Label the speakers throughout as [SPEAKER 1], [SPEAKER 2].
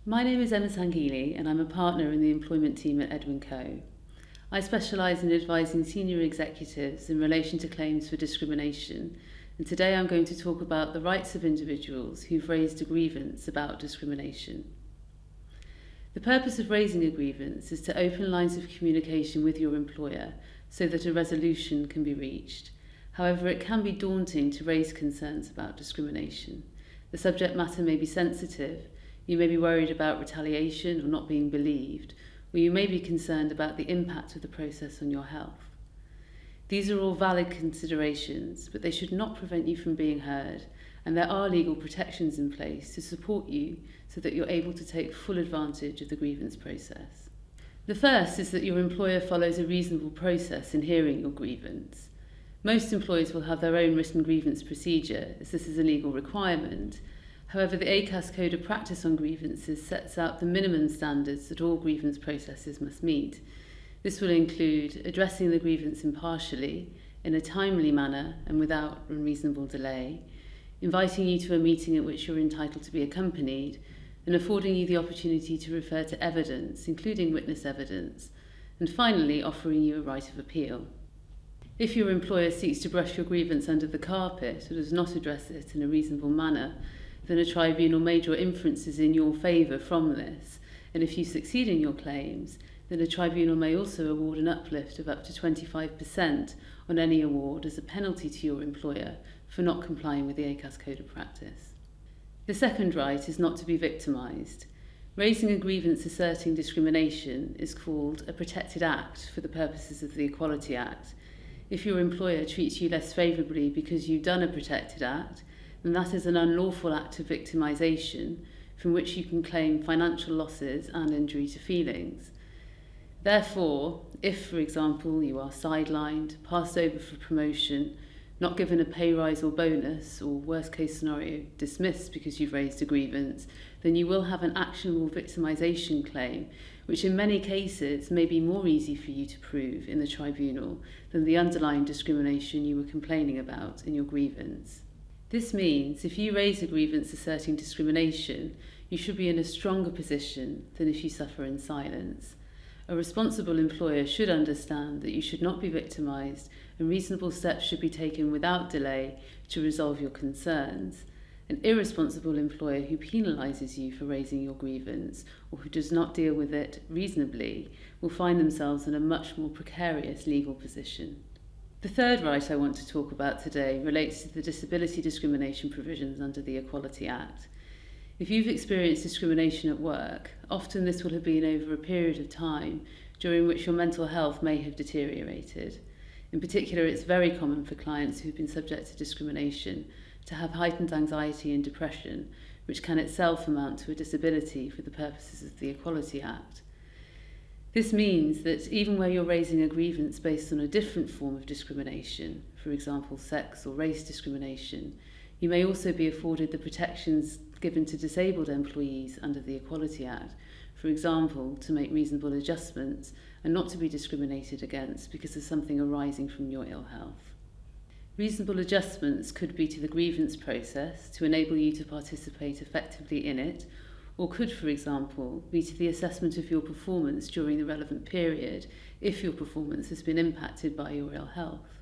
[SPEAKER 1] My name is Emma Sangeelee and I'm a partner in the employment team at Edwin Coe. I specialise in advising senior executives in relation to claims for discrimination, and today I'm going to talk about the rights of individuals who've raised a grievance about discrimination. The purpose of raising a grievance is to open lines of communication with your employer so that a resolution can be reached. However, it can be daunting to raise concerns about discrimination. The subject matter may be sensitive. You may be worried about retaliation or not being believed, or you may be concerned about the impact of the process on your health. These are all valid considerations, but they should not prevent you from being heard, and there are legal protections in place to support you so that you're able to take full advantage of the grievance process. The first is that your employer follows a reasonable process in hearing your grievance. Most employers will have their own written grievance procedure, as this is a legal requirement. However, the ACAS Code of Practice on Grievances sets out the minimum standards that all grievance processes must meet. This will include addressing the grievance impartially, in a timely manner and without unreasonable delay, inviting you to a meeting at which you're entitled to be accompanied, and affording you the opportunity to refer to evidence, including witness evidence, and finally offering you a right of appeal. If your employer seeks to brush your grievance under the carpet or does not address it in a reasonable manner, then a tribunal may draw inferences in your favour from this, and if you succeed in your claims, then a tribunal may also award an uplift of up to 25% on any award as a penalty to your employer for not complying with the ACAS Code of Practice. The second right is not to be victimised. Raising a grievance asserting discrimination is called a protected act for the purposes of the Equality Act. If your employer treats you less favourably because you've done a protected act, then that is an unlawful act of victimisation from which you can claim financial losses and injury to feelings. Therefore, if, for example, you are sidelined, passed over for promotion, not given a pay rise or bonus, or worst case scenario, dismissed because you've raised a grievance, then you will have an actionable victimisation claim, which in many cases may be more easy for you to prove in the tribunal than the underlying discrimination you were complaining about in your grievance. This means if you raise a grievance asserting discrimination, you should be in a stronger position than if you suffer in silence. A responsible employer should understand that you should not be victimised, and reasonable steps should be taken without delay to resolve your concerns. An irresponsible employer who penalises you for raising your grievance or who does not deal with it reasonably will find themselves in a much more precarious legal position. The third right I want to talk about today relates to the disability discrimination provisions under the Equality Act. If you've experienced discrimination at work, often this will have been over a period of time during which your mental health may have deteriorated. In particular, it's very common for clients who've been subject to discrimination to have heightened anxiety and depression, which can itself amount to a disability for the purposes of the Equality Act. This means that even where you're raising a grievance based on a different form of discrimination, for example sex or race discrimination, you may also be afforded the protections given to disabled employees under the Equality Act, for example to make reasonable adjustments and not to be discriminated against because of something arising from your ill health. Reasonable adjustments could be to the grievance process to enable you to participate effectively in it, or could, for example, be to the assessment of your performance during the relevant period if your performance has been impacted by your ill health.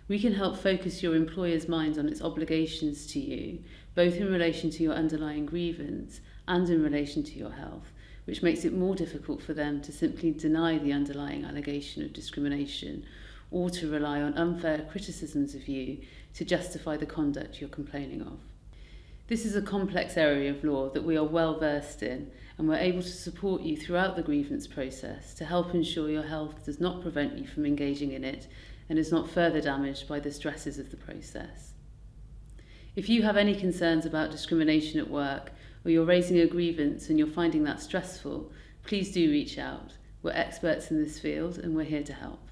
[SPEAKER 1] We can help focus your employer's mind on its obligations to you, both in relation to your underlying grievance and in relation to your health, which makes it more difficult for them to simply deny the underlying allegation of discrimination or to rely on unfair criticisms of you to justify the conduct you're complaining of. This is a complex area of law that we are well versed in, and we're able to support you throughout the grievance process to help ensure your health does not prevent you from engaging in it and is not further damaged by the stresses of the process. If you have any concerns about discrimination at work, or you're raising a grievance and you're finding that stressful, please do reach out. We're experts in this field and we're here to help.